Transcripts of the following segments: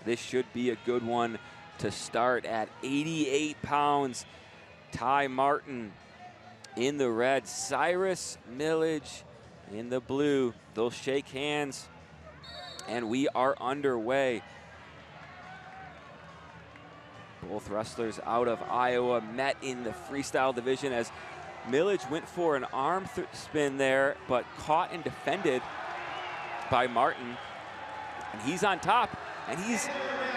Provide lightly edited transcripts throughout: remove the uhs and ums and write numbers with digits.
This should be a good one to start at 88 pounds. Ty Martin in the red, Cyrus Millage in the blue. They'll shake hands, and we are underway. Both wrestlers out of Iowa met in the freestyle division as Millage went for an arm spin there, but caught and defended by Martin. And he's on top, and he's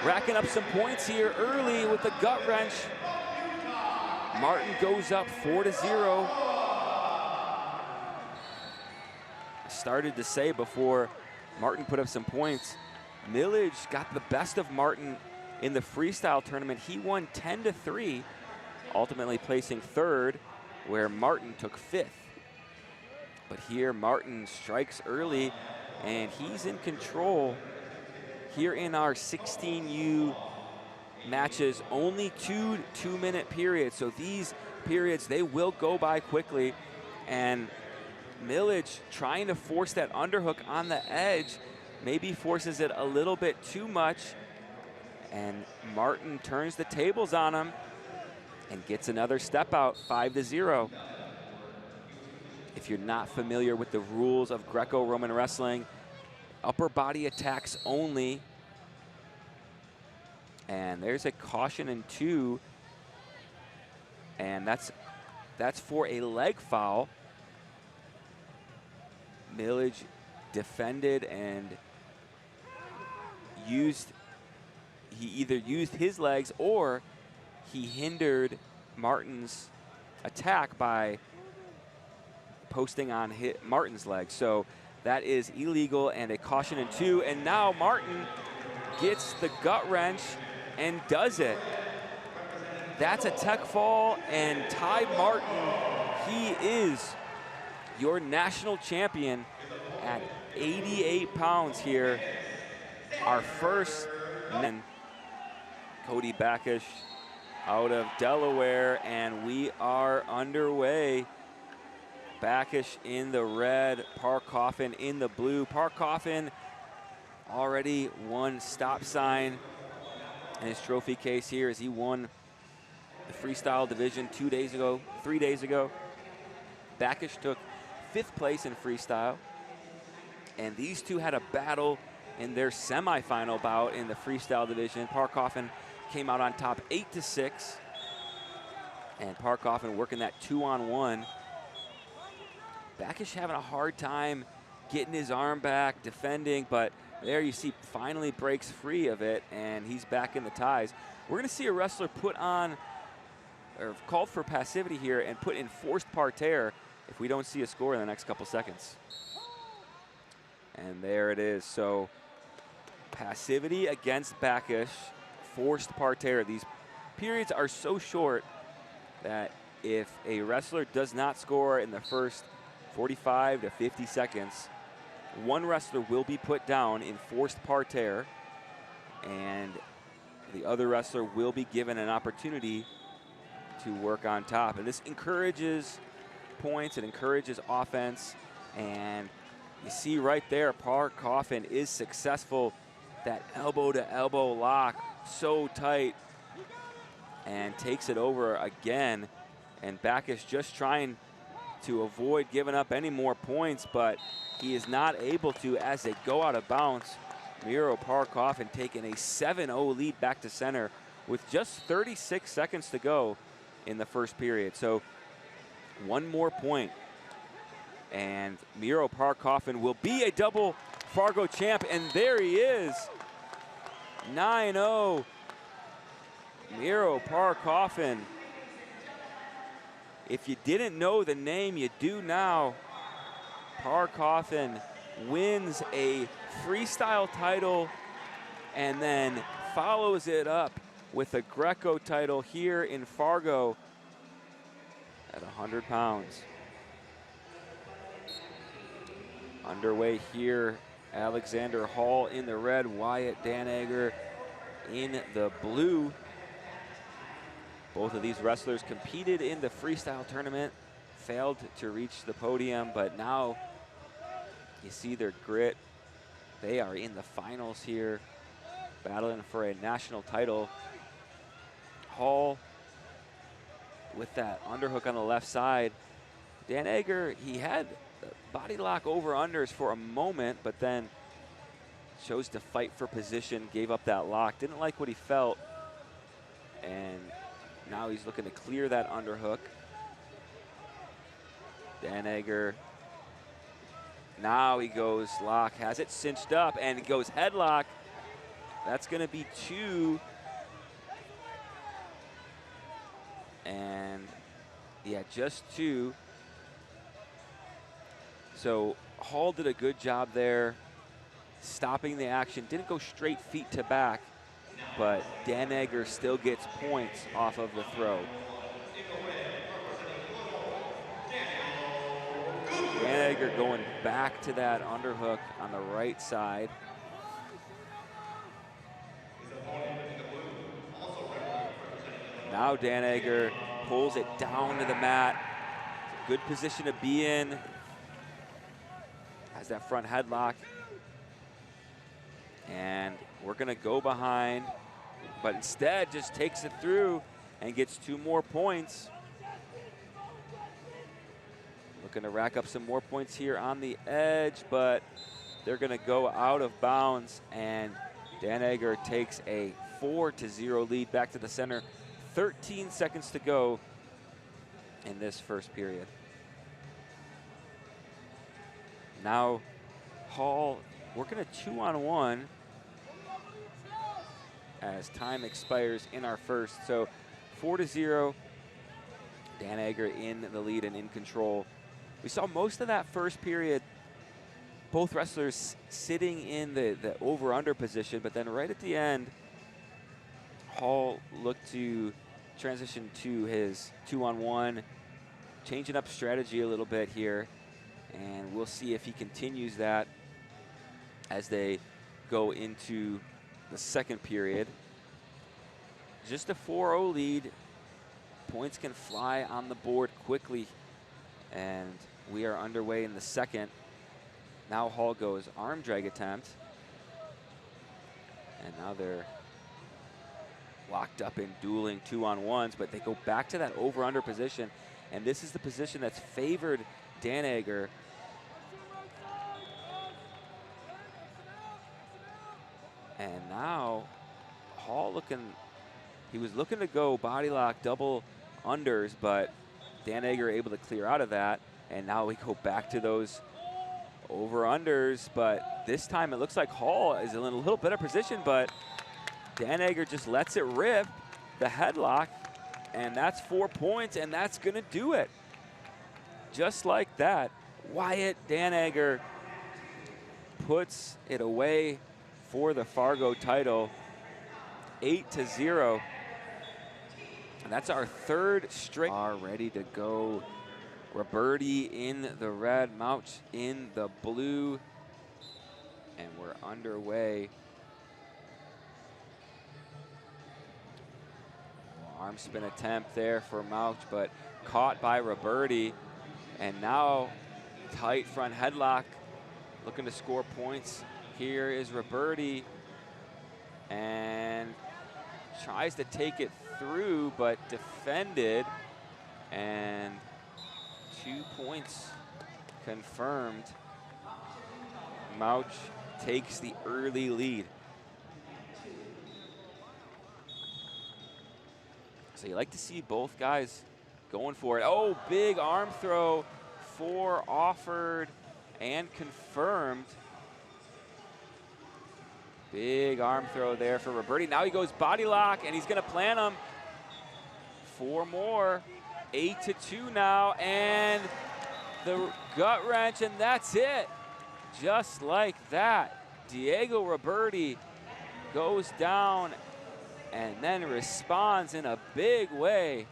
racking up some points here early with the gut wrench. Martin goes up 4-0. I started to say before Martin put up some points, Millage got the best of Martin in the freestyle tournament. He won 10-3, ultimately placing third, where Martin took fifth. But here Martin strikes early, and he's in control. Here in our 16U matches, only two 2-minute periods. So these periods, they will go by quickly. And Millage trying to force that underhook on the edge, maybe forces it a little bit too much. And Martin turns the tables on him and gets another step out, 5-0. If you're not familiar with the rules of Greco-Roman wrestling, upper body attacks only. And there's a caution in 2. And that's for a leg foul. Millage defended and he either used his legs or he hindered Martin's attack by posting on Martin's legs. So that is illegal and a caution in 2. And now Martin gets the gut wrench and does it. That's a tech fall, and Ty Martin, he is your national champion at 88 pounds here. Our first, and Cody Backish out of Delaware, and we are underway. Backish in the red, Parkoffin in the blue. Parkoffin already won stop sign in his trophy case here as he won the freestyle division 3 days ago. Backish took 5th place in freestyle, and these two had a battle in their semifinal bout in the freestyle division. Parkoffin came out on top 8-6, and Parkoffin working that 2-on-1. Backish having a hard time getting his arm back, defending, but there you see finally breaks free of it, and he's back in the ties. We're gonna see a wrestler put on, or called for passivity here and put in forced parterre if we don't see a score in the next couple seconds. And there it is. So passivity against Backish, forced parterre. These periods are so short that if a wrestler does not score in the first 45 to 50 seconds, one wrestler will be put down in forced parterre, and the other wrestler will be given an opportunity to work on top. And this encourages points, it encourages offense, and you see right there, Parkoffin is successful. That elbow-to-elbow lock, so tight, and takes it over again. And Backish just trying to avoid giving up any more points, but he is not able to as they go out of bounds. Miro Parkoffin taking a 7-0 lead back to center with just 36 seconds to go in the first period. So one more point, and Miro Parkoffin will be a double Fargo champ, and there he is. 9-0, Miro Parkoffin. If you didn't know the name, you do now. Parkoffin wins a freestyle title and then follows it up with a Greco title here in Fargo at 100 pounds. Underway here, Alexander Hall in the red, Wyatt Danager in the blue. Both of these wrestlers competed in the freestyle tournament, failed to reach the podium, but now you see their grit. They are in the finals here. battling for a national title. Hall with that underhook on the left side. Dan Egger, he had body lock over unders for a moment, but then chose to fight for position, gave up that lock, didn't like what he felt, and now he's looking to clear that underhook. Dan Egger, now he goes lock, has it cinched up, and he goes headlock. That's gonna be 2. And yeah, just 2. So Hall did a good job there, stopping the action. Didn't go straight feet to back, but Dan Egger still gets points off of the throw. Dan Egger going back to that underhook on the right side. Now Dan Egger pulls it down to the mat. Good position to be in. Has that front headlock. And we're gonna go behind, but instead just takes it through and gets 2 more points. Looking to rack up some more points here on the edge, but they're gonna go out of bounds, and Dan Egger takes a 4-0 lead back to the center. 13 seconds to go in this first period. Now Hall working a 2-on-1 as time expires in our first. So 4-0, Dan Egger in the lead and in control. We saw most of that first period, both wrestlers sitting in the over-under position, but then right at the end, Hall looked to transition to his 2-on-1, changing up strategy a little bit here, and we'll see if he continues that as they go into the second period. Just a 4-0 lead. Points can fly on the board quickly, and we are underway in the second. Now Hall goes arm drag attempt, and now they're locked up in dueling 2-on-1s, but they go back to that over-under position, and this is the position that's favored Dan Egger. And now Hall he was looking to go body lock double unders, but Dan Egger able to clear out of that, and now we go back to those over-unders, but this time it looks like Hall is in a little better position, but Dan Egger just lets it rip, the headlock, and that's 4 points, and that's gonna do it. Just like that, Wyatt Dan Egger puts it away for the Fargo title, 8-0. And that's our third straight. Are ready to go. Roberti in the red, Mouch in the blue, and we're underway. Arm spin attempt there for Mouch, but caught by Roberti. And now tight front headlock, looking to score points. Here is Roberti, and tries to take it through, but defended, and 2 points confirmed. Mouch takes the early lead. So you like to see both guys going for it. Oh, big arm throw for offered and confirmed. Big arm throw there for Roberti. Now he goes body lock, and he's gonna plant him. 4 more, 8-2 now, and the gut wrench, and that's it. Just like that, Diego Roberti goes down and then responds in a big way.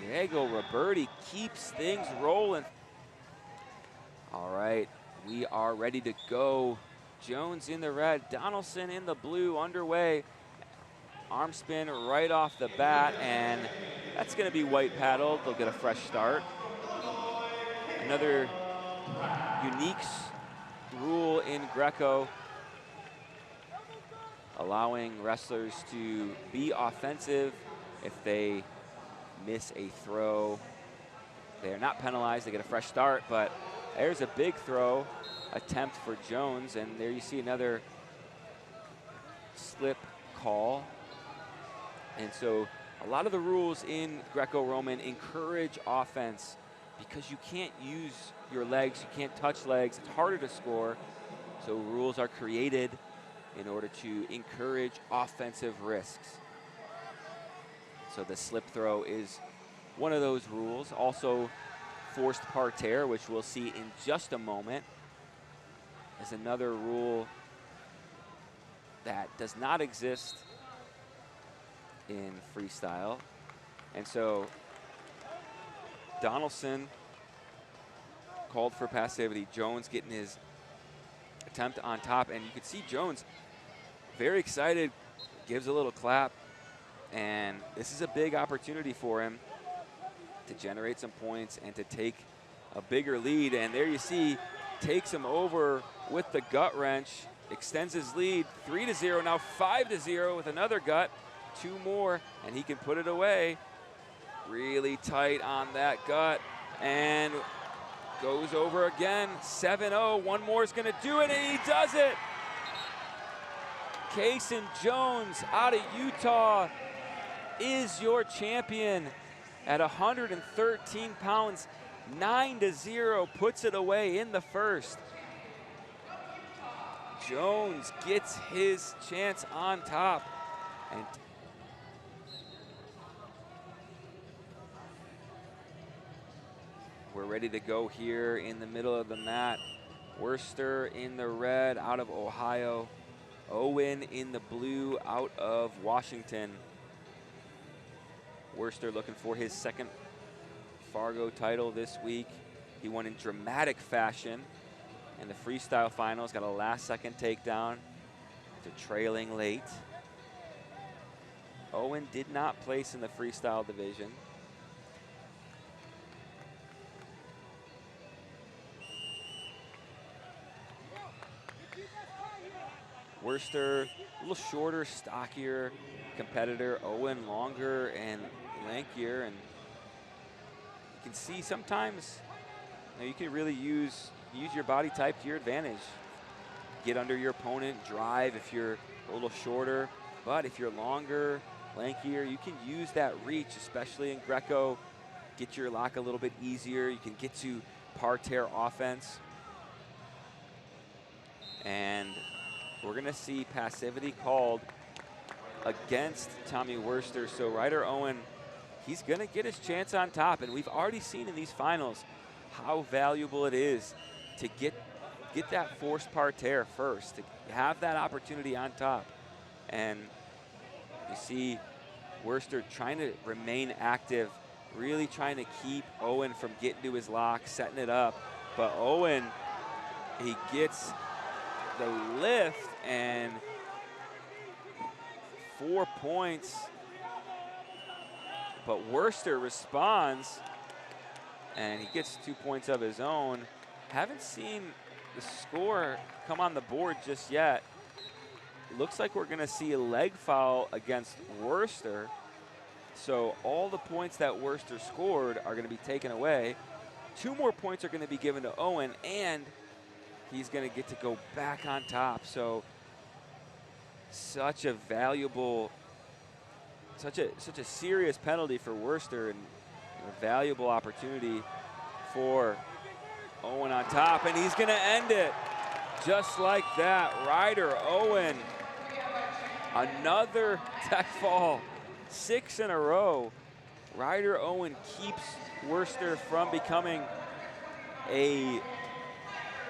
Diego Roberti keeps things rolling. All right, we are ready to go. Jones in the red, Donaldson in the blue, underway. Arm spin right off the bat, and that's gonna be white paddled. They'll get a fresh start. Another unique rule in Greco. allowing wrestlers to be offensive. If they miss a throw, they are not penalized. They get a fresh start, but there's a big throw attempt for Jones, and there you see another slip call. And so a lot of the rules in Greco-Roman encourage offense because you can't use your legs, you can't touch legs, it's harder to score. So rules are created in order to encourage offensive risks. So the slip throw is one of those rules. Also forced parterre, which we'll see in just a moment, is another rule that does not exist in freestyle. And so Donaldson called for passivity. Jones getting his attempt on top, and you can see Jones very excited, gives a little clap, and this is a big opportunity for him to generate some points and to take a bigger lead. And there you see, takes him over with the gut wrench, extends his lead 3-0, now 5-0 with another gut, 2 more, and he can put it away. Really tight on that gut, and goes over again, 7-0, one more is gonna do it, and he does it! Cason Jones out of Utah is your champion at 113 pounds, 9-0, puts it away in the first. Jones gets his chance on top. And we're ready to go here in the middle of the mat. Worcester in the red out of Ohio. Owen in the blue out of Washington. Worcester looking for his second Fargo title this week. He won in dramatic fashion in the freestyle finals, got a last-second takedown after trailing late. Owen did not place in the freestyle division. Worcester, a little shorter, stockier competitor. Owen longer and lankier, and you can see sometimes you can really use your body type to your advantage. Get under your opponent, drive if you're a little shorter, but if you're longer, lankier, you can use that reach, especially in Greco. Get your lock a little bit easier. You can get to parterre offense. And we're gonna see passivity called against Tommy Worcester. So Ryder Owen, he's gonna get his chance on top, and we've already seen in these finals how valuable it is to get that forced parterre first, to have that opportunity on top. And you see Worcester trying to remain active, really trying to keep Owen from getting to his lock, setting it up. But Owen, he gets the lift and 4 points. But Worcester responds, and he gets 2 points of his own. Haven't seen the score come on the board just yet. Looks like we're gonna see a leg foul against Worcester. So all the points that Worcester scored are gonna be taken away. 2 more points are gonna be given to Owen, and he's gonna get to go back on top. So such a valuable, such a serious penalty for Worcester, and a valuable opportunity for Owen on top, and he's gonna end it just like that. Ryder Owen, another tech fall, 6 in a row. Ryder Owen keeps Worcester from becoming a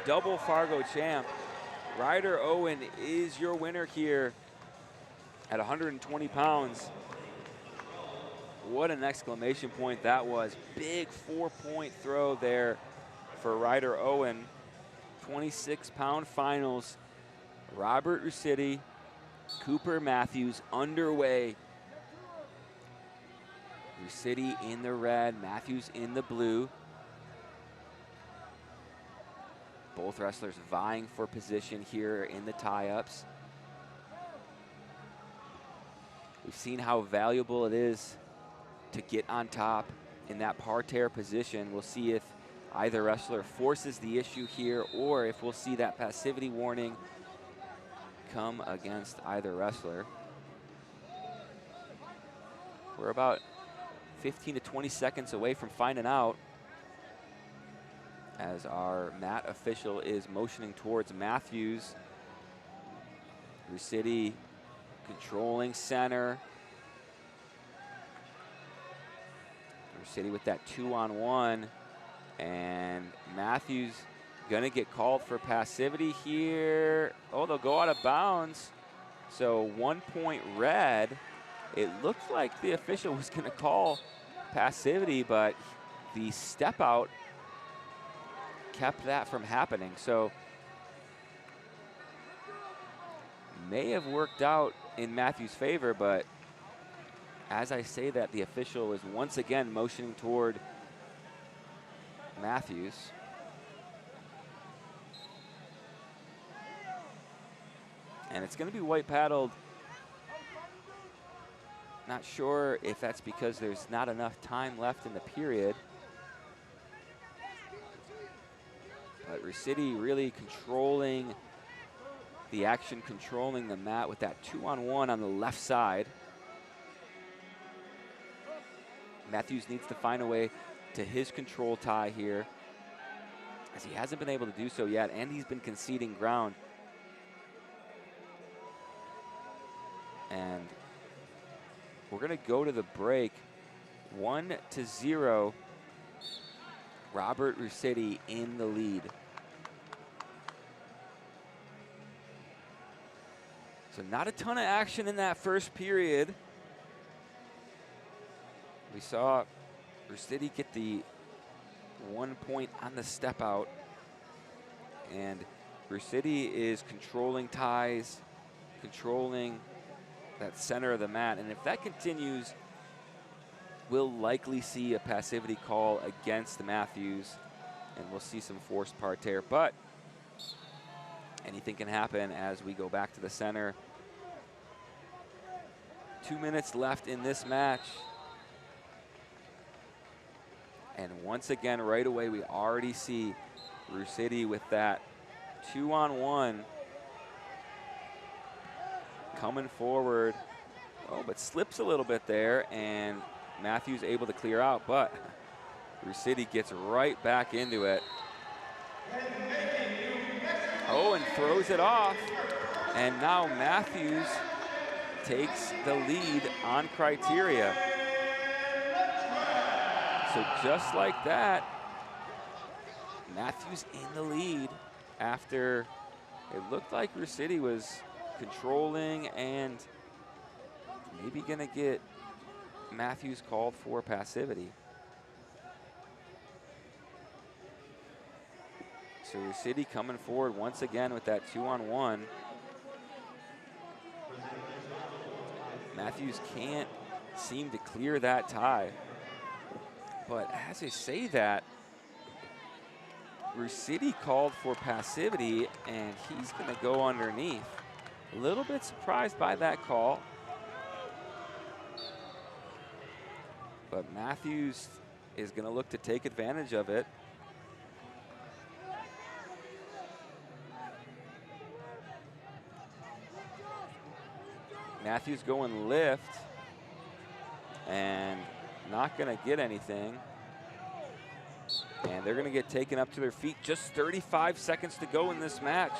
double Fargo champ. Ryder Owen is your winner here at 120 pounds. What an exclamation point that was. Big 4-point throw there for Ryder Owen. 26-pound finals. Robert Ruciti, Cooper Matthews underway. Ruciti in the red, Matthews in the blue. Both wrestlers vying for position here in the tie-ups. We've seen how valuable it is to get on top in that parterre position. We'll see if either wrestler forces the issue here or if we'll see that passivity warning come against either wrestler. We're about 15 to 20 seconds away from finding out, as our mat official is motioning towards Matthews. Rusity controlling center. Rusity with that 2-on-1, and Matthews gonna get called for passivity here. Oh, they'll go out of bounds. So 1 point red. It looked like the official was gonna call passivity, but the step out kept that from happening. So may have worked out in Matthews' favor, but as I say that, the official is once again motioning toward Matthews. And it's going to be white paddled. Not sure if that's because there's not enough time left in the period. But Rusity really controlling the action, controlling the mat with that 2-on-1 on the left side. Matthews needs to find a way to his control tie here, as he hasn't been able to do so yet, and he's been conceding ground. And we're gonna go to the break. 1-0, Robert Rusity in the lead. So not a ton of action in that first period. We saw Rusity get the 1 point on the step out, and Rusity is controlling ties, controlling that center of the mat, and if that continues, we'll likely see a passivity call against Matthews, and we'll see some forced parterre, but anything can happen as we go back to the center. 2 minutes left in this match. And once again, right away, we already see Rusity with that 2-on-1 coming forward. Oh, but slips a little bit there, and Matthews able to clear out, but Rusity gets right back into it. Oh, and throws it off. And now Matthews takes the lead on criteria. So just like that, Matthews in the lead after it looked like Rusity was controlling and maybe gonna get Matthews called for passivity. So Rusity coming forward once again with that 2-on-1. Matthews can't seem to clear that tie. But as I say that, Rusity called for passivity, and he's gonna go underneath. A little bit surprised by that call. But Matthews is gonna look to take advantage of it. Matthews going lift, and not gonna get anything. And they're gonna get taken up to their feet. Just 35 seconds to go in this match.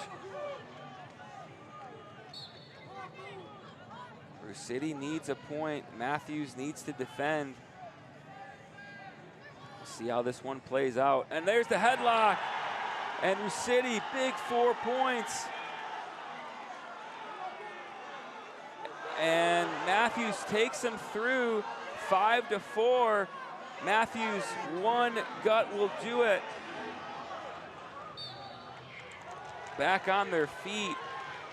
Rusity needs a point. Matthews needs to defend. See how this one plays out. And there's the headlock. And Rusity, big 4 points. And Matthews takes him through 5-4. Matthews, one gut will do it. Back on their feet,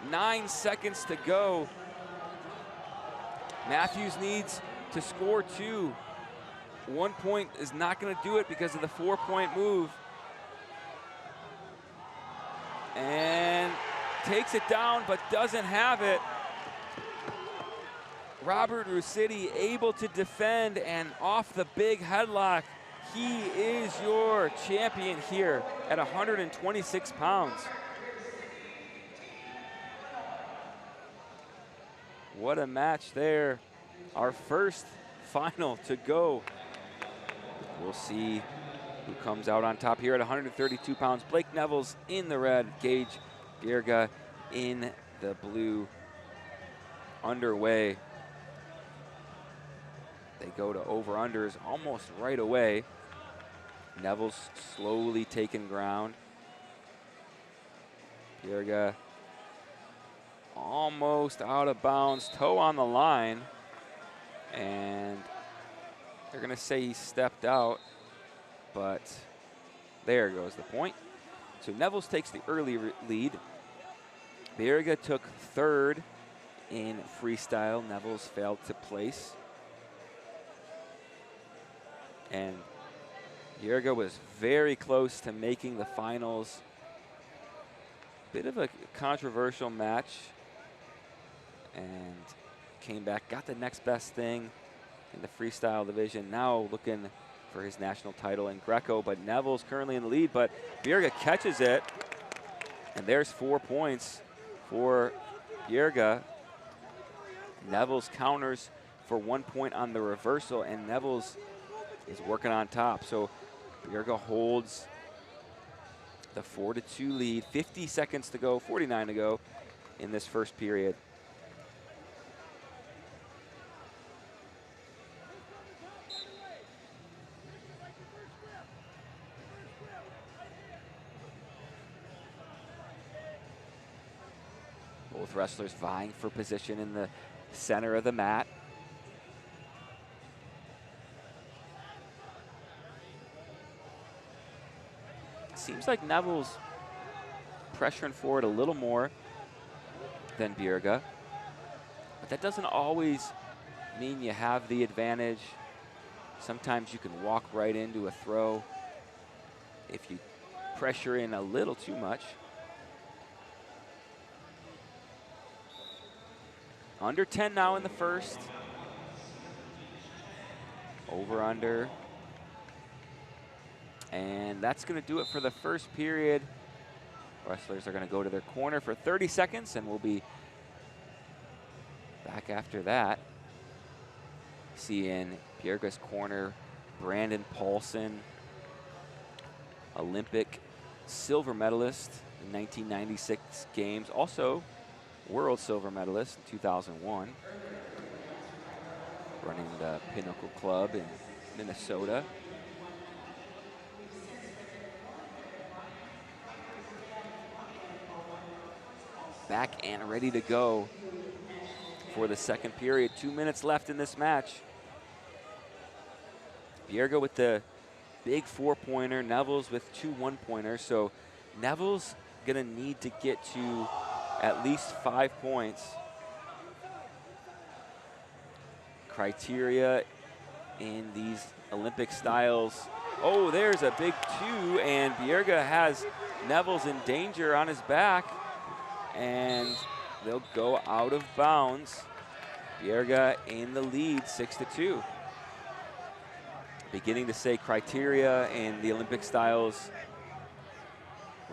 9 seconds to go. Matthews needs to score 2. 1 point is not gonna do it because of the 4-point move. And takes it down, but doesn't have it. Robert Rusiti able to defend, and off the big headlock, he is your champion here at 126 pounds. What a match there. Our first final to go. We'll see who comes out on top here at 132 pounds. Blake Neville's in the red, Gage Bjerga in the blue. Underway. They go to over-unders almost right away. Neville's slowly taking ground. Bjerga almost out of bounds, toe on the line. And they're gonna say he stepped out, but there goes the point. So Neville's takes the early lead. Bjerga took third in freestyle. Neville's failed to place. And Bjerga was very close to making the finals. Bit of a controversial match. And came back, got the next best thing in the freestyle division. Now looking for his national title in Greco, but Neville's currently in the lead, but Bjerga catches it. And there's 4 points for Bjerga. Neville's counters for 1 point on the reversal, and Neville's is working on top. So Bjerga holds the 4-2 lead. 50 seconds to go, 49 to go in this first period. Both wrestlers vying for position in the center of the mat. Seems like Neville's pressuring forward a little more than Bjerga, but that doesn't always mean you have the advantage. Sometimes you can walk right into a throw if you pressure in a little too much. Under 10 now in the first. Over under. And that's going to do it for the first period. Wrestlers are going to go to their corner for 30 seconds, and we'll be back after that. See in Bjerga's corner, Brandon Paulson, Olympic silver medalist in 1996 games, also world silver medalist in 2001, running the Pinnacle Club in Minnesota. Back and ready to go for the second period. 2 minutes left in this match. Bjerga with the big 4-pointer, Neville's with 2 1-pointers. So Neville's gonna need to get to at least 5 points. Criteria in these Olympic styles. Oh, there's a big 2, and Bjerga has Neville's in danger on his back, and they'll go out of bounds. Bjerga in the lead, 6-2. Beginning to say criteria in the Olympic styles.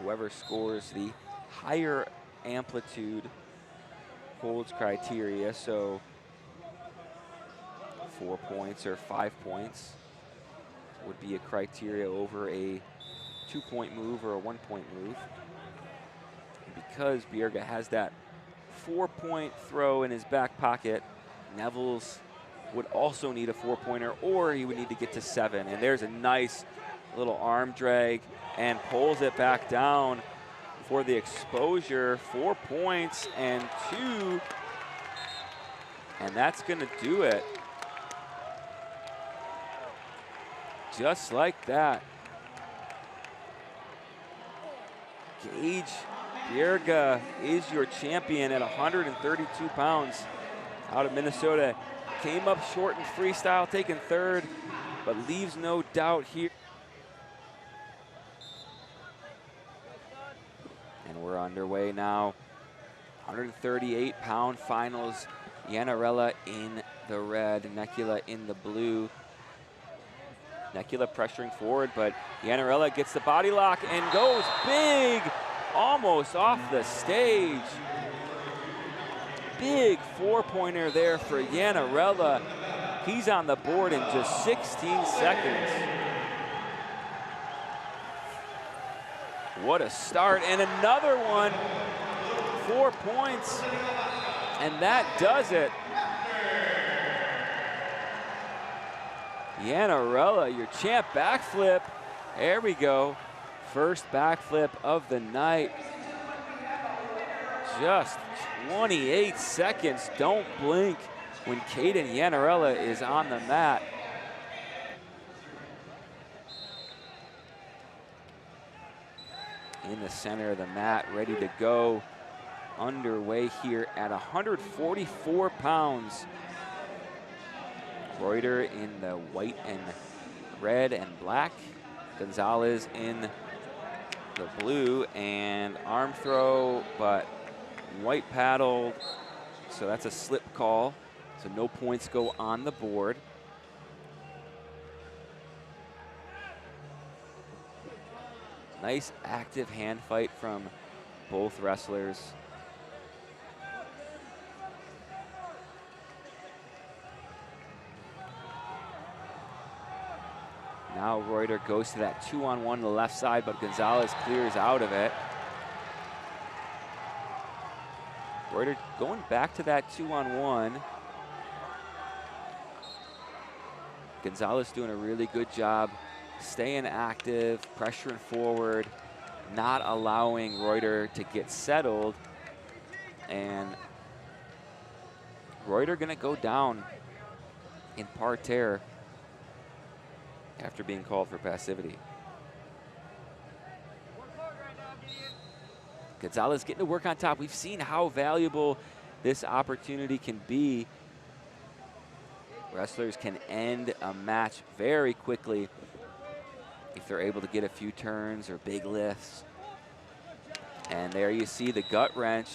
Whoever scores the higher amplitude holds criteria, so 4 points or 5 points would be a criteria over a 2-point move or a 1-point move. And because Bjerga has that 4-point throw in his back pocket, Neville's would also need a 4-pointer, or he would need to get to 7. And there's a nice little arm drag and pulls it back down for the exposure. 4 points and 2. And that's gonna do it. Just like that. Gage Bjerga is your champion at 132 pounds out of Minnesota. Came up short in freestyle, taking third, but leaves no doubt here. And we're underway now. 138-pound finals. Yanarella in the red, Nekula in the blue. Nekula pressuring forward, but Yanarella gets the body lock and goes big, almost off the stage. Big four-pointer there for Yanarella. He's on the board in just 16 seconds. What a start, and another one, 4 points, and that does it. Yanarella, your champ backflip. There we go. First backflip of the night. Just 28 seconds. Don't blink when Kaden Yanarella is on the mat. In the center of the mat, ready to go. Underway here at 144 pounds. Reuter in the white and red and black. Gonzalez in the blue, and arm throw, but white paddled, so that's a slip call. So no points go on the board. Nice active hand fight from both wrestlers. Now Reuter goes to that 2-on-1 on the left side, but Gonzalez clears out of it. Reuter going back to that 2-on-1. Gonzalez doing a really good job staying active, pressuring forward, not allowing Reuter to get settled. And Reuter gonna go down in parterre after being called for passivity. Gonzalez getting to work on top. We've seen how valuable this opportunity can be. Wrestlers can end a match very quickly if they're able to get a few turns or big lifts. And there you see the gut wrench.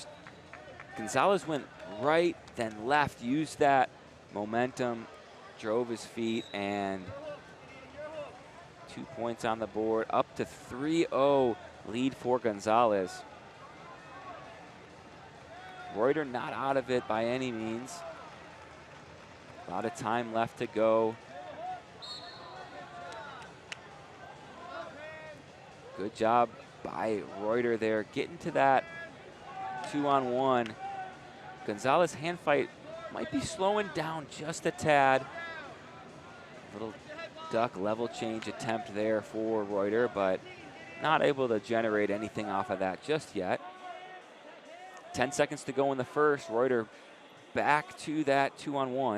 Gonzalez went right, then left, used that momentum, drove his feet, and 2 points on the board, up to 3-0 lead for Gonzalez. Reuter not out of it by any means. A lot of time left to go. Good job by Reuter there, getting to that 2-on-1. Gonzalez hand fight might be slowing down just a tad. Little duck level change attempt there for Reuter, but not able to generate anything off of that just yet. 10 seconds to go in the first. Reuter back to that 2-on-1.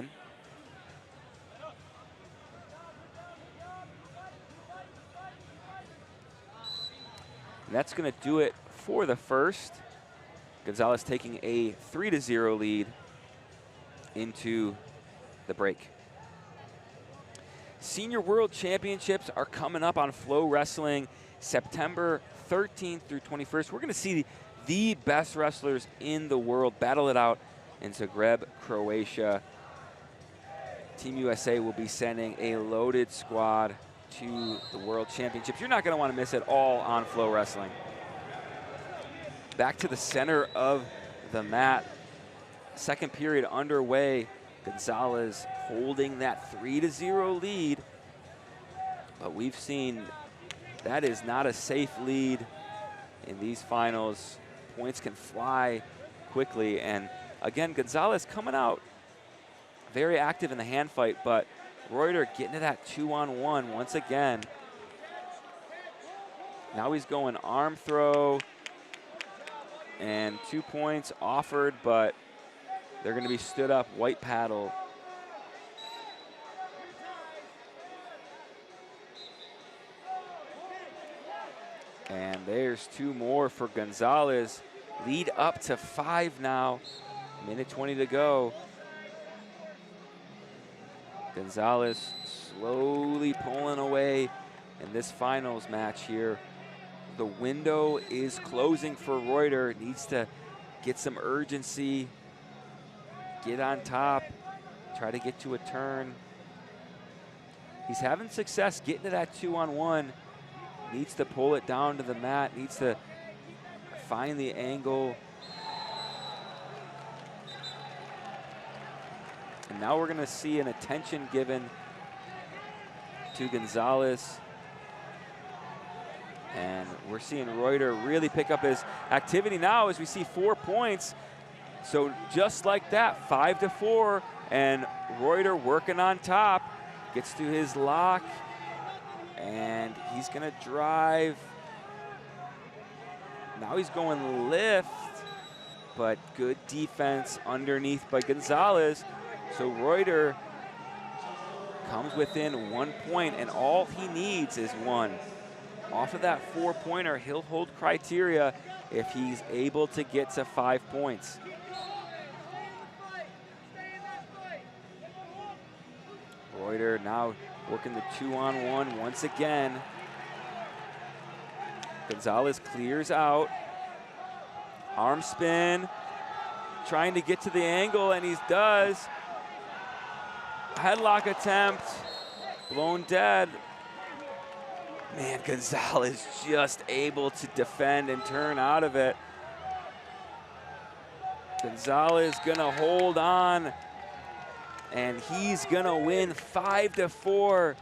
And that's going to do it for the first. Gonzalez taking a 3-0 lead into the break. Senior World Championships are coming up on FloWrestling September 13th through 21st. We're going to see the best wrestlers in the world battle it out in Zagreb, Croatia. Team USA will be sending a loaded squad to the World Championships. You're not going to want to miss it all on FloWrestling. Back to the center of the mat. Second period underway. Gonzalez holding that 3-0 lead. But we've seen that is not a safe lead in these finals. Points can fly quickly. And again, Gonzalez coming out very active in the hand fight, but Reuter getting to that 2-on-1 once again. Now he's going arm throw, and 2 points offered, but they're going to be stood up, white paddle. And there's 2 more for Gonzalez. Lead up to 5 now. Minute 20 to go. Gonzalez slowly pulling away in this finals match here. The window is closing for Reuter. Needs to get some urgency, get on top, try to get to a turn. He's having success getting to that 2-on-1. Needs to pull it down to the mat, needs to find the angle. And now we're gonna see an attention given to Gonzalez. And we're seeing Reuter really pick up his activity now as we see 4 points. So just like that, 5-4, and Reuter working on top, gets to his lock, and he's gonna drive. Now he's going lift, but good defense underneath by Gonzalez. So Reuter comes within 1 point, and all he needs is one. Off of that 4-pointer, he'll hold criteria if he's able to get to 5 points. Reuter now working the 2-on-1 once again. Gonzalez clears out. Arm spin, trying to get to the angle, and he does. Headlock attempt, blown dead. Man, Gonzalez just able to defend and turn out of it. Gonzalez gonna hold on, and he's gonna win 5-4.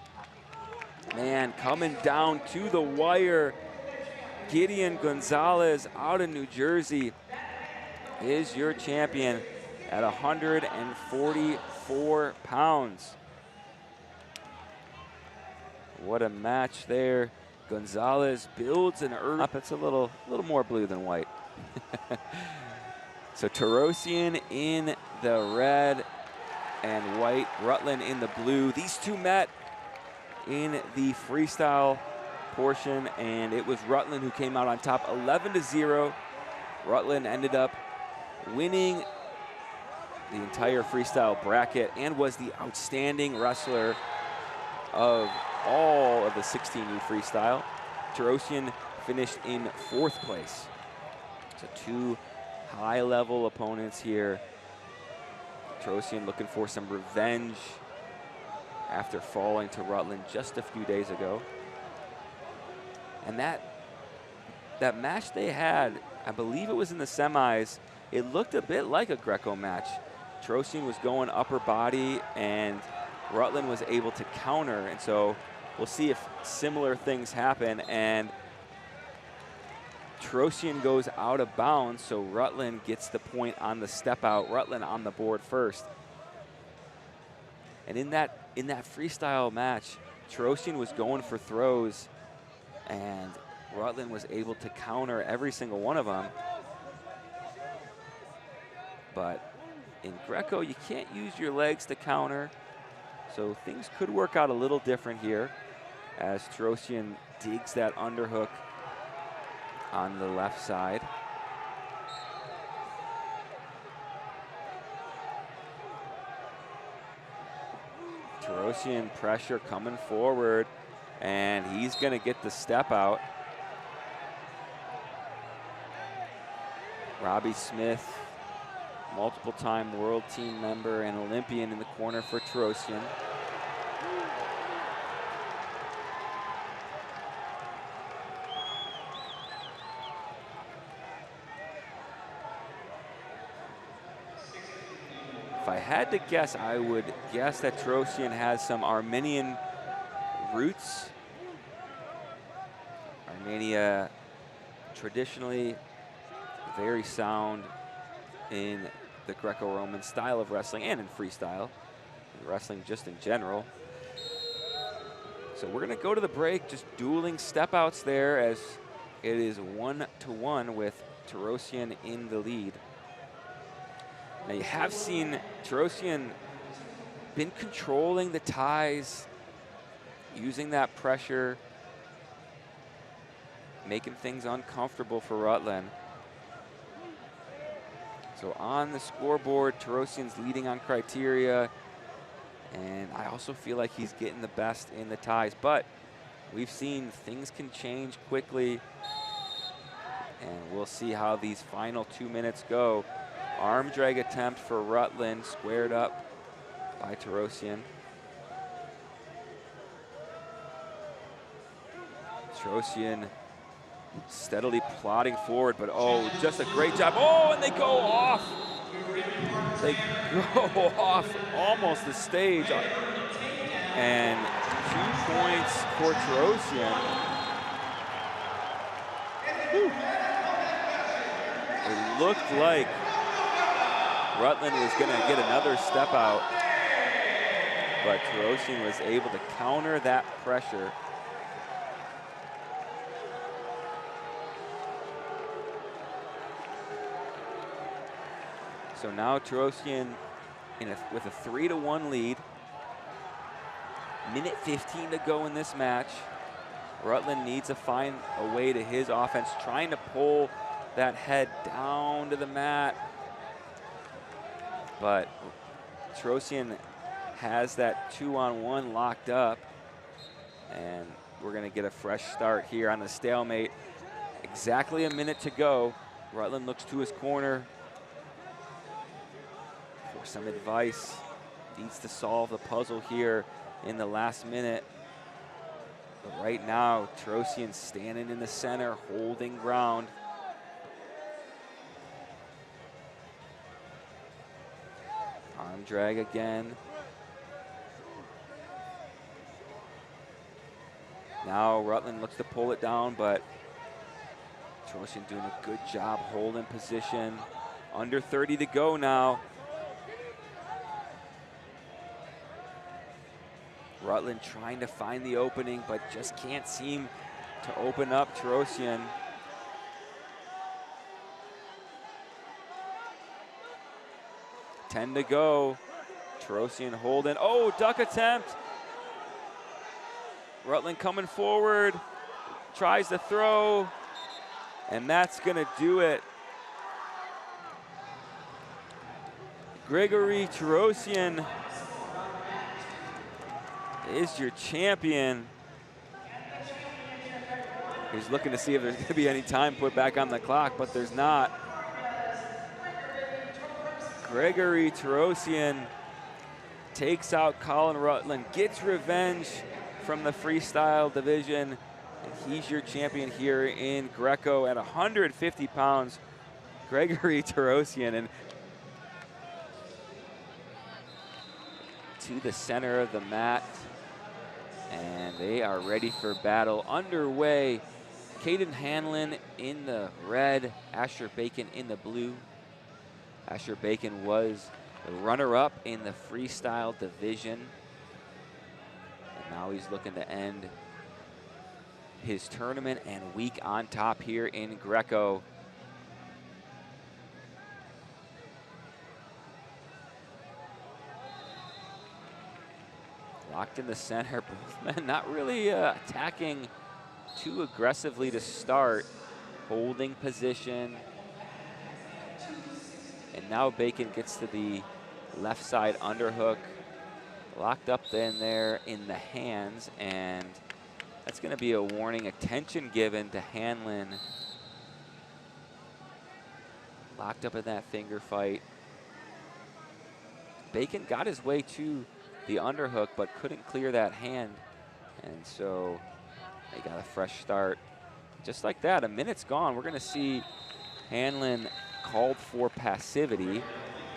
Man, coming down to the wire. Gideon Gonzalez out of New Jersey is your champion at 144 pounds. What a match there. Gonzalez builds an early up. It's a little more blue than white. So Tarosian in the red and white, Rutland in the blue. These two met in the freestyle portion, and it was Rutland who came out on top 11-0. Rutland ended up winning the entire freestyle bracket and was the outstanding wrestler of all of the 16U freestyle. Tarosian finished in 4th place. So 2 high-level opponents here. Tarosian looking for some revenge after falling to Rutland just a few days ago. And that match they had, I believe it was in the semis, it looked a bit like a Greco match. Tarosian was going upper body, and Rutland was able to counter, and so we'll see if similar things happen. And Tarosian goes out of bounds, so Rutland gets the point on the step out. Rutland on the board first. And in that freestyle match, Tarosian was going for throws, and Rutland was able to counter every single one of them. But in Greco, you can't use your legs to counter, so things could work out a little different here as Tarosian digs that underhook on the left side. Tarosian pressure coming forward, and he's gonna get the step out. Robbie Smith, multiple-time world team member and Olympian, in the corner for Tarosian. If I had to guess, I would guess that Tarosian has some Armenian roots. Armenia traditionally very sound in the Greco-Roman style of wrestling and in freestyle, and wrestling just in general. So we're gonna go to the break, just dueling step outs there, as it is 1-1 with Tarosian in the lead. Now you have seen Tarosian been controlling the ties, using that pressure, making things uncomfortable for Rutland. So on the scoreboard, Tarosian's leading on criteria, and I also feel like he's getting the best in the ties, but we've seen things can change quickly, and we'll see how these final 2 minutes go. Arm drag attempt for Rutland, squared up by Tarosian. Tarosian steadily plodding forward, but oh, just a great job. Oh, and they go off. They go off almost the stage. And 2 points for Tarosian. Whew. It looked like Rutland was going to get another step out, but Tarosian was able to counter that pressure. So now Tarosian with a 3-1 lead. Minute 15 to go in this match. Rutland needs to find a way to his offense, trying to pull that head down to the mat. But Tarosian has that 2-on-1 locked up. And we're gonna get a fresh start here on the stalemate. Exactly a minute to go. Rutland looks to his corner for some advice. Needs to solve the puzzle here in the last minute. But right now, Tarosian standing in the center, holding ground. Arm drag again. Now Rutland looks to pull it down, but Tarosian doing a good job holding position. Under 30 to go now. Rutland trying to find the opening, but just can't seem to open up Tarosian. Ten to go. Tarosian holding. Oh, duck attempt. Rutland coming forward. Tries to throw. And that's going to do it. Gregory Tarosian is your champion. He's looking to see if there's going to be any time put back on the clock, but there's not. Gregory Tarosian takes out Colin Rutland, gets revenge from the freestyle division, and he's your champion here in Greco at 150 pounds. Gregory Tarosian, and to the center of the mat. And they are ready for battle underway. Caden Hanlon in the red, Asher Bacon in the blue. Asher Bacon was the runner-up in the freestyle division. And now he's looking to end his tournament and week on top here in Greco. Locked in the center, both men not really attacking too aggressively to start. Holding position. And now Bacon gets to the left side underhook. Locked up in there in the hands, and that's gonna be a warning. Attention given to Hanlon. Locked up in that finger fight. Bacon got his way to the underhook, but couldn't clear that hand. And so they got a fresh start. Just like that, a minute's gone. We're gonna see Hanlon called for passivity,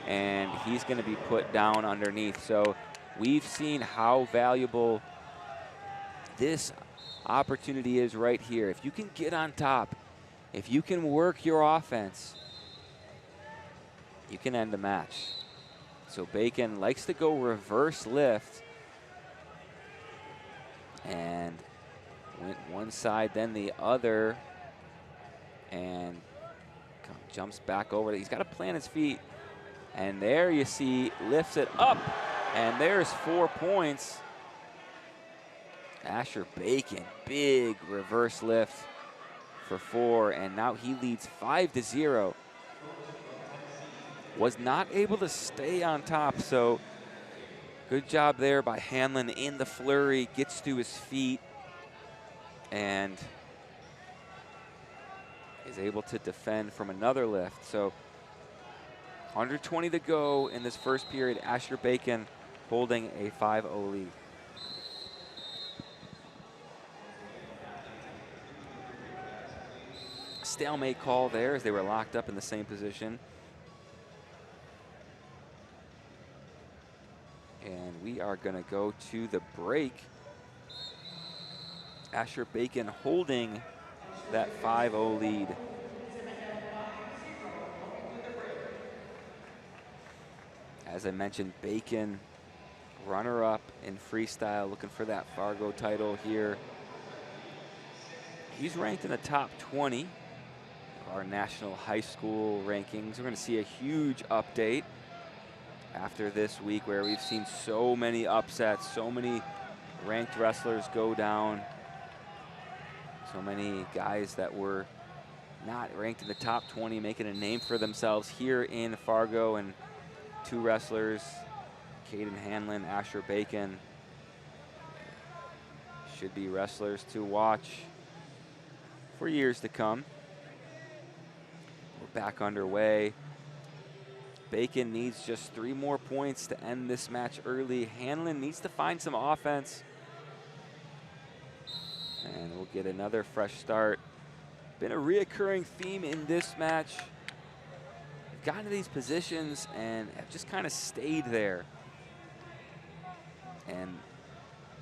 and he's gonna be put down underneath. So we've seen how valuable this opportunity is right here. If you can get on top, if you can work your offense, you can end the match. So Bacon likes to go reverse lift, and went one side, then the other, and jumps back over. He's got to plant his feet, and there you see, lifts it up, and there's 4 points. Asher Bacon, big reverse lift for 4, and now he leads 5-0. Was not able to stay on top, so good job there by Hanlon in the flurry, gets to his feet, and is able to defend from another lift. So under 20 to go in this first period. Asher Bacon holding a 5-0 lead. Stalemate call there as they were locked up in the same position. And we are going to go to the break. Asher Bacon holding that 5-0 lead. As I mentioned, Bacon, runner-up in freestyle, looking for that Fargo title here. He's ranked in the top 20 of our national high school rankings. We're going to see a huge update after this week where we've seen so many upsets, so many ranked wrestlers go down, so many guys that were not ranked in the top 20 making a name for themselves here in Fargo, and 2 wrestlers, Caden Hanlon, Asher Bacon, should be wrestlers to watch for years to come. We're back underway. Bacon needs just 3 more points to end this match early. Hanlon needs to find some offense. And we'll get another fresh start. Been a reoccurring theme in this match. Gotten to these positions and have just kind of stayed there. And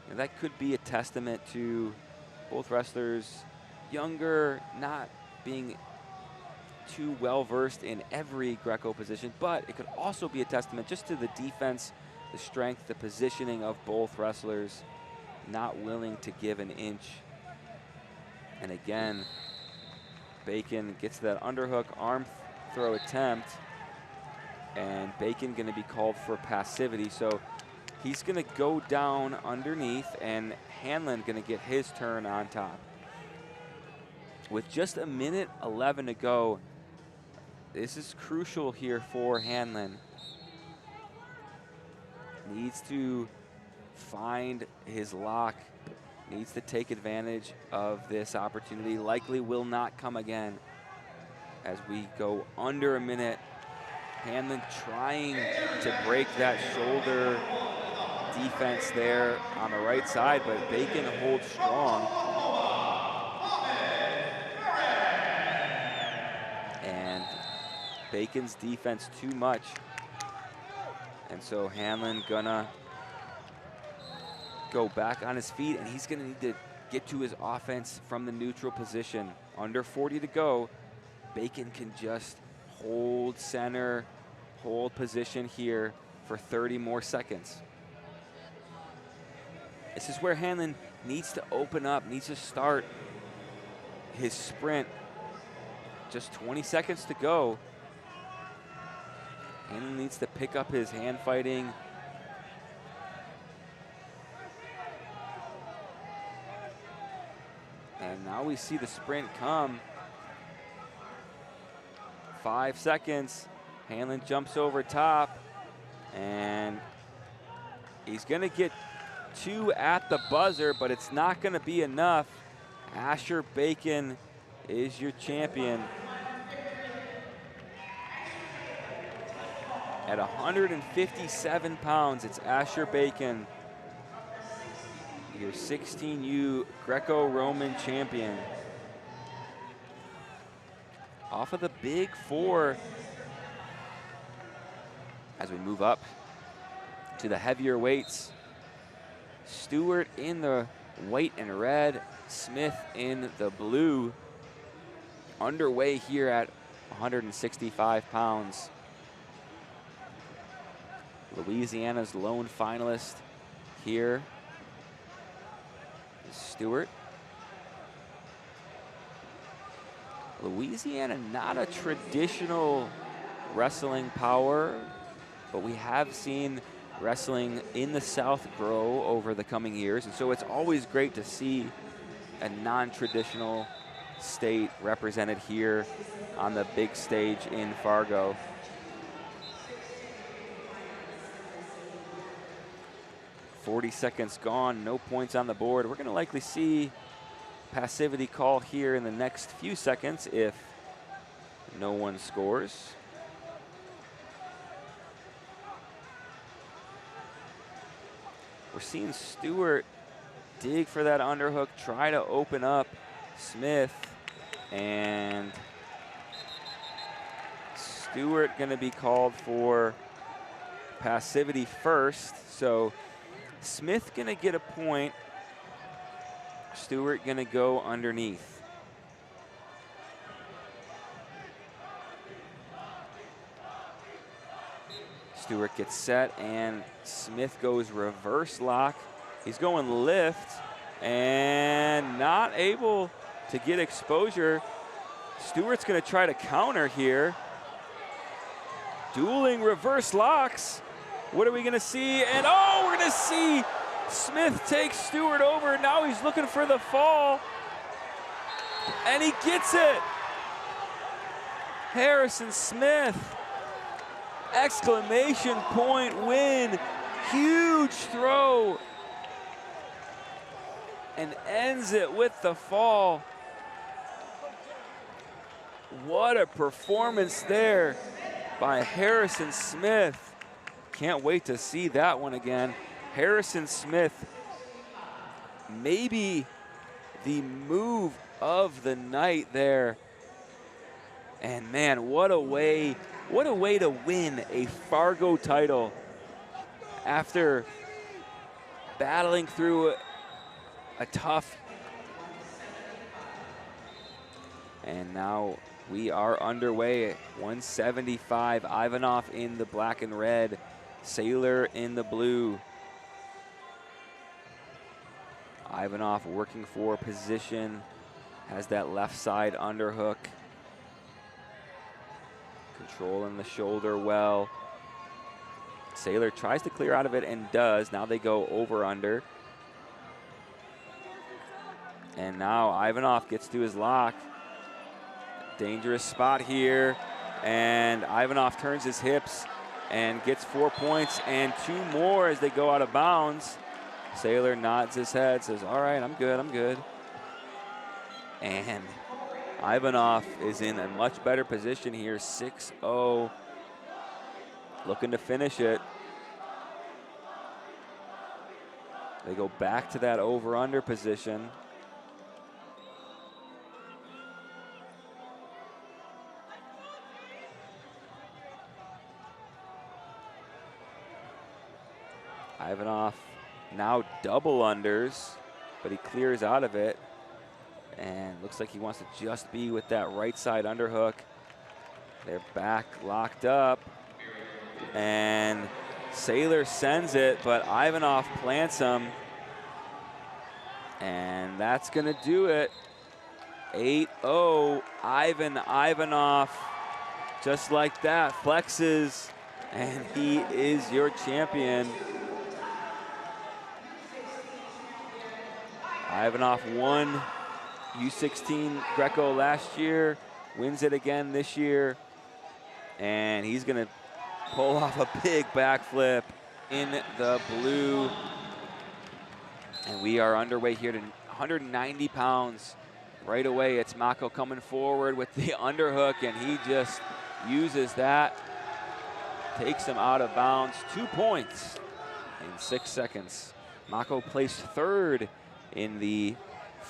you know, that could be a testament to both wrestlers younger, not being too well versed in every Greco position, but it could also be a testament just to the defense, the strength, the positioning of both wrestlers, not willing to give an inch. And again, Bacon gets that underhook arm throw attempt, and Bacon going to be called for passivity. So he's going to go down underneath, and Hanlon going to get his turn on top. With just 1:11 to go, this is crucial here for Hanlon. Needs to find his lock, needs to take advantage of this opportunity. Likely will not come again. As we go under a minute, Hanlon trying to break that shoulder defense there on the right side, but Bacon holds strong. And Bacon's defense too much. And so Hanlon gonna go back on his feet, and he's gonna need to get to his offense from the neutral position. Under 40 to go. Bacon can just hold center, hold position here for 30 more seconds. This is where Hanlon needs to open up, needs to start his sprint. Just 20 seconds to go. Hanlon needs to pick up his hand fighting. And now we see the sprint come. 5 seconds. Hanlon jumps over top, and he's going to get 2 at the buzzer, but it's not going to be enough. Asher Bacon is your champion. At 157 pounds, it's Asher Bacon, your 16U Greco-Roman champion. Off of the big 4 as we move up to the heavier weights. Stewart in the white and red, Smith in the blue. Underway here at 165 pounds. Louisiana's lone finalist here is Stewart. Louisiana, not a traditional wrestling power, but we have seen wrestling in the South grow over the coming years, and so it's always great to see a non-traditional state represented here on the big stage in Fargo. .40 seconds gone, no points on the board. We're going to likely see passivity call here in the next few seconds if no one scores. We're seeing Stewart dig for that underhook, try to open up Smith, and Stewart gonna be called for passivity first. So Smith gonna get a point. Stewart gonna go underneath. Stewart gets set and Smith goes reverse lock. He's going lift and not able to get exposure. Stewart's gonna try to counter here. Dueling reverse locks. What are we gonna see? And oh, we're gonna see Smith take Stewart over. Now he's looking for the fall. And he gets it. Harrison Smith, exclamation point win. Huge throw. And ends it with the fall. What a performance there by Harrison Smith. Can't wait to see that one again. Harrison Smith, maybe the move of the night there. And man, what a way to win a Fargo title after battling through a tough. And now we are underway at 175. Ivanov in the black and red, Sailor in the blue. Ivanov working for position, has that left side underhook. Controlling the shoulder well. Sailor tries to clear out of it and does. Now they go over under. And now Ivanov gets to his lock. Dangerous spot here. And Ivanov turns his hips and gets 4 points and 2 more as they go out of bounds. Sailor nods his head, says, all right, I'm good, I'm good. And Ivanov is in a much better position here, 6-0, looking to finish it. They go back to that over-under position. Ivanov now double unders, but he clears out of it. And looks like he wants to just be with that right side underhook. They're back locked up. And Sailor sends it, but Ivanov plants him. And that's gonna do it. 8-0, Ivanov, just like that, flexes, and he is your champion. Ivanov won U16 Greco last year, wins it again this year, and he's gonna pull off a big backflip in the blue. And we are underway here to 190 pounds. Right away, it's Mako coming forward with the underhook, and he just uses that, takes him out of bounds. 2 points in 6 seconds. Mako placed third in the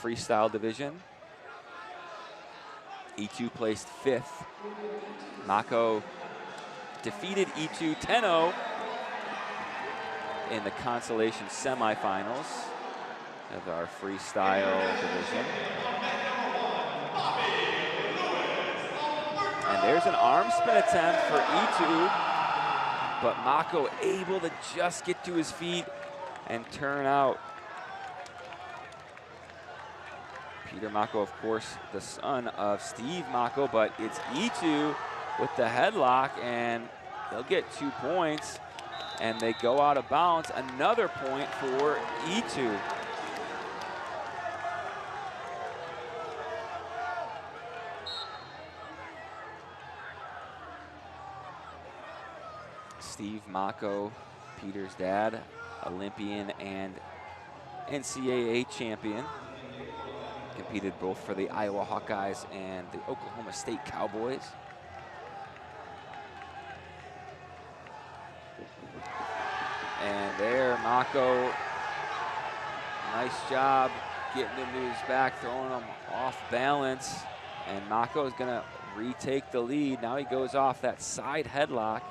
freestyle division. E2 placed fifth. Mako defeated E2 10-0 in the consolation semifinals of our freestyle division. And there's an arm spin attempt for E2, but Mako able to just get to his feet and turn out. Peter Mako, of course, the son of Steve Mako, but it's E2 with the headlock, and they'll get 2 points, and they go out of bounds. Another point for E2. Steve Mako, Peter's dad, Olympian and NCAA champion. Competed both for the Iowa Hawkeyes and the Oklahoma State Cowboys. And there, Mako Nice job getting into his back, throwing him off balance. And Mako is going to retake the lead. Now he goes off that side headlock,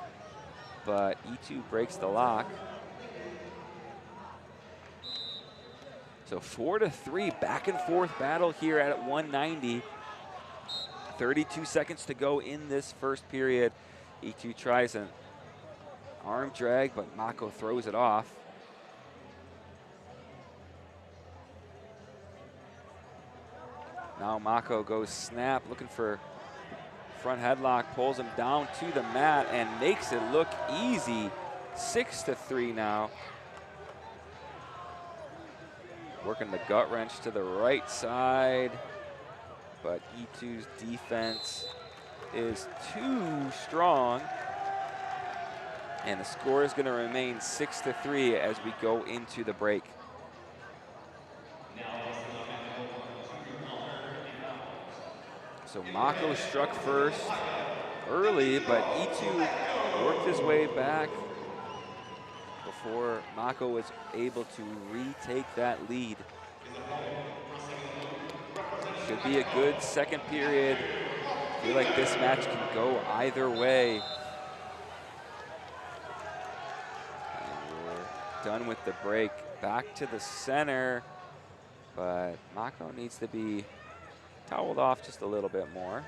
but E2 breaks the lock. So 4-3, back and forth battle here at 190. 32 seconds to go in this first period. E2 tries an arm drag, but Mako throws it off. Now Mako goes snap, looking for front headlock, pulls him down to the mat and makes it look easy. 6-3 now. Working the gut wrench to the right side, but E2's defense is too strong. And the score is gonna remain 6-3 as we go into the break. So Mako struck first early, but E2 worked his way back before Mako was able to retake that lead. Should be a good second period. I feel like this match can go either way. And we're done with the break. Back to the center, but Mako needs to be toweled off just a little bit more.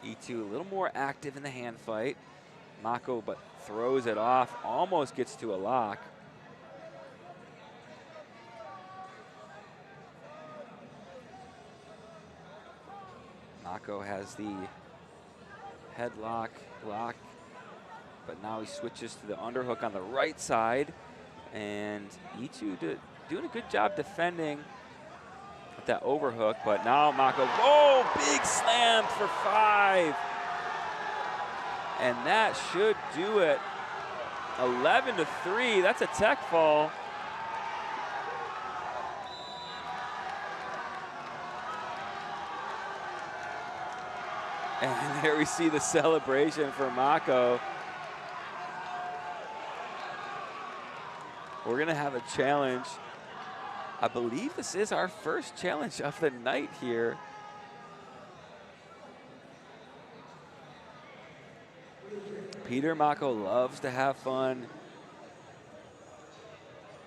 E2 a little more active in the hand fight. Mako but throws it off, almost gets to a lock. Mako has the headlock block, but now he switches to the underhook on the right side. And E2 doing a good job defending with that overhook, but now Mako, oh, big slam for 5. And that should do it. 11-3, that's a tech fall. And there we see the celebration for Mako. We're gonna have a challenge. I believe this is our first challenge of the night here. Peter Mako loves to have fun.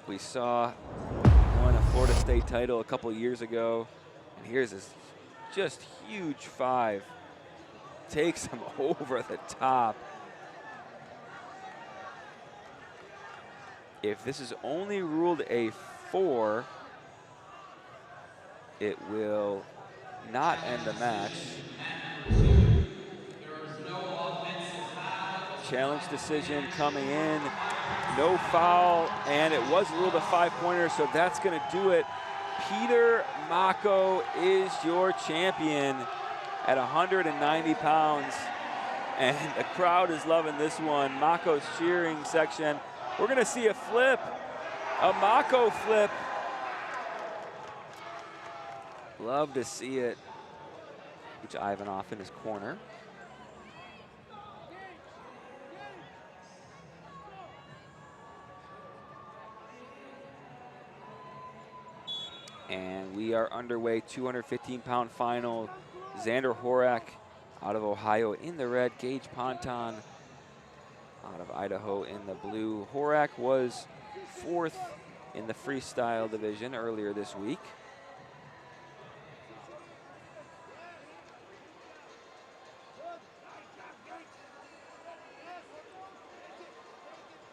We saw he won a Florida State title a couple years ago. And here's this just huge 5. Takes him over the top. If this is only ruled a 4, it will not end the match. Challenge decision coming in, no foul, and it was ruled a 5-pointer, so that's gonna do it. Peter Mako is your champion at 190 pounds, and the crowd is loving this one. Mako's cheering section. We're gonna see a flip, a Mako flip. Love to see it. Which Ivanov in his corner. And we are underway, 215-pound final. Xander Horak out of Ohio in the red, Gage Ponton out of Idaho in the blue. Horak was 4th in the freestyle division earlier this week.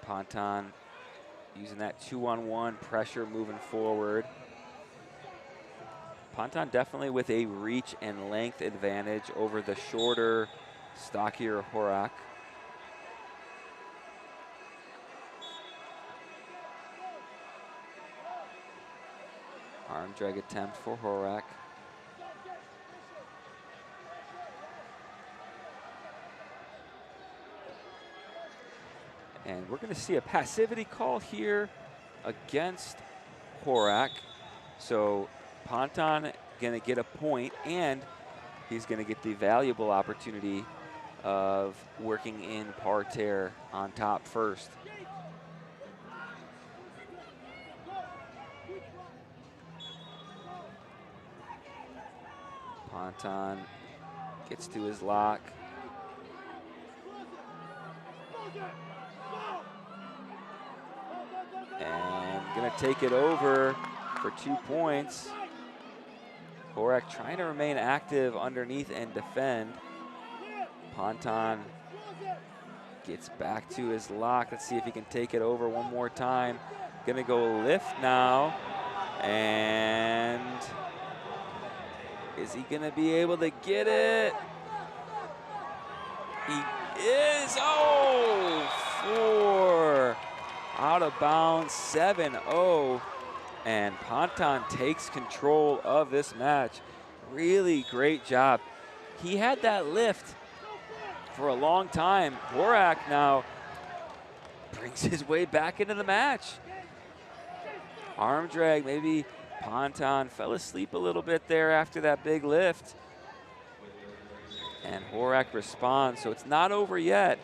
Ponton using that 2-on-1 pressure moving forward. Ponton definitely with a reach and length advantage over the shorter, stockier Horak. Arm drag attempt for Horak. And we're going to see a passivity call here against Horak. So Ponton going to get a point, and he's going to get the valuable opportunity of working in parterre on top first. Ponton gets to his lock. And gonna take it over for 2 points. Horak trying to remain active underneath and defend. Ponton gets back to his lock. Let's see if he can take it over one more time. Gonna go lift now. And is he gonna be able to get it? He is. Oh, 4. Out of bounds, 7-0. And Ponton takes control of this match. Really great job. He had that lift for a long time. Horak now brings his way back into the match. Arm drag, maybe Ponton fell asleep a little bit there after that big lift. And Horak responds, so it's not over yet.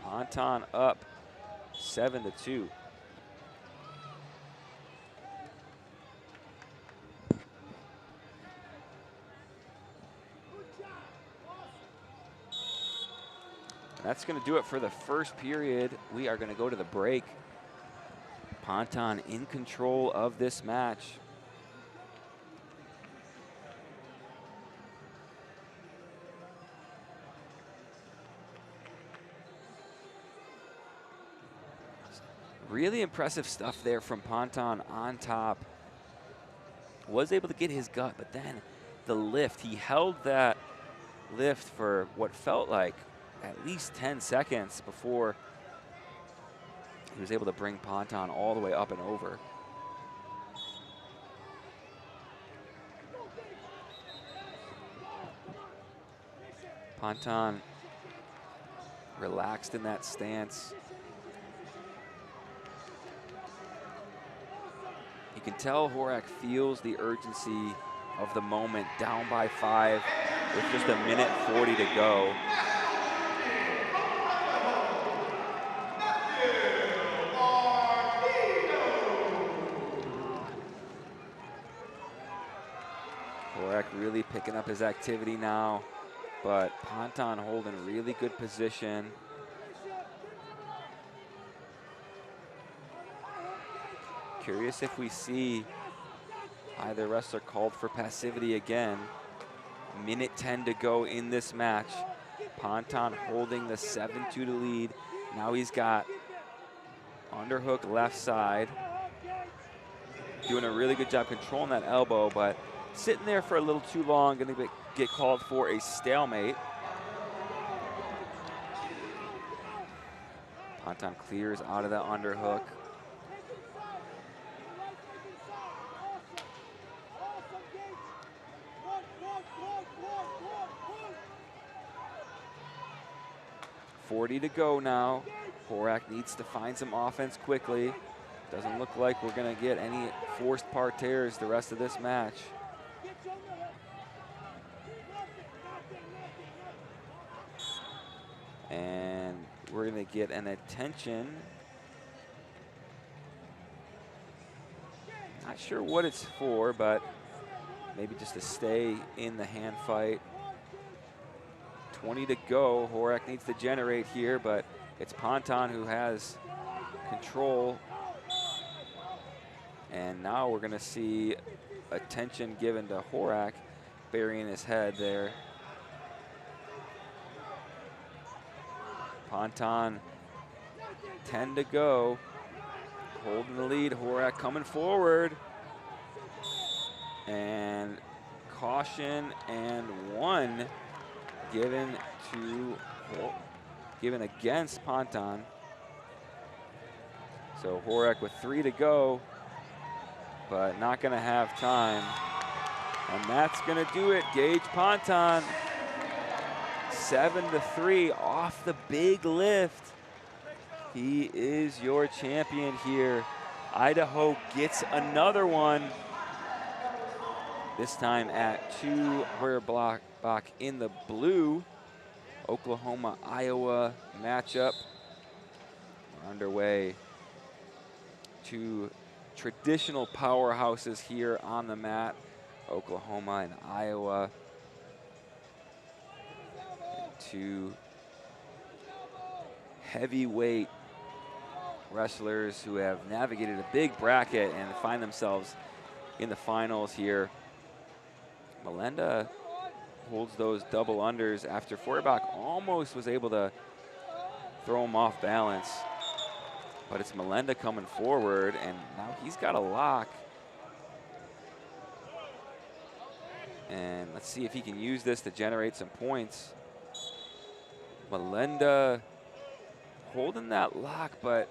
Ponton up 7-2. That's going to do it for the first period. We are going to go to the break. Ponton in control of this match. Really impressive stuff there from Ponton on top. Was able to get his gut, but then the lift, he held that lift for what felt like at least 10 seconds before he was able to bring Ponton all the way up and over. Ponton relaxed in that stance. You can tell Horak feels the urgency of the moment, down by 5 with just 1:40 to go. Horak really picking up his activity now, but Ponton holding really good position. Curious if we see either wrestler called for passivity again. 1:10 to go in this match. Ponton holding the 7-2 to lead. Now he's got underhook left side. Doing a really good job controlling that elbow, but sitting there for a little too long. Gonna get called for a stalemate. Ponton clears out of that underhook. .40 to go now. Horak needs to find some offense quickly. Doesn't look like we're gonna get any forced parterres the rest of this match. And we're gonna get an attention. Not sure what it's for, but maybe just to stay in the hand fight. 20 to go. Horak needs to generate here, but it's Ponton who has control. And now we're gonna see attention given to Horak, burying his head there. Ponton, 10 to go. Holding the lead, Horak coming forward. And caution and 1 given against Ponton. So Horak with 3 to go, but not gonna have time. And that's gonna do it. Gage Ponton, 7-3 off the big lift. He is your champion here Idaho gets another one. This time at 2 Feuerbach in the blue. Oklahoma-Iowa matchup. We're underway. Two traditional powerhouses here on the mat, Oklahoma and Iowa. And two heavyweight wrestlers who have navigated a big bracket and find themselves in the finals here. Melenda holds those double unders after Feuerbach almost was able to throw him off balance. But it's Melenda coming forward, and now he's got a lock. And let's see if he can use this to generate some points. Melenda holding that lock, but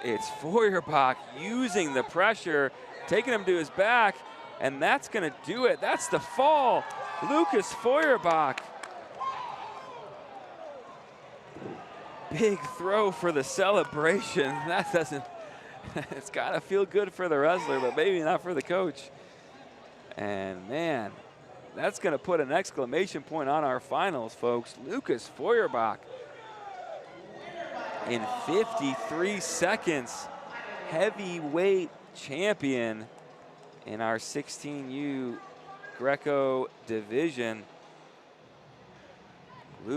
it's Feuerbach using the pressure, taking him to his back, and that's gonna do it. That's the fall. Lucas Feuerbach. Big throw for the celebration. That doesn't, it's gotta feel good for the wrestler, but maybe not for the coach. And man, that's gonna put an exclamation point on our finals, folks. Lucas Feuerbach in 53 seconds, heavyweight champion in our 16U Greco division.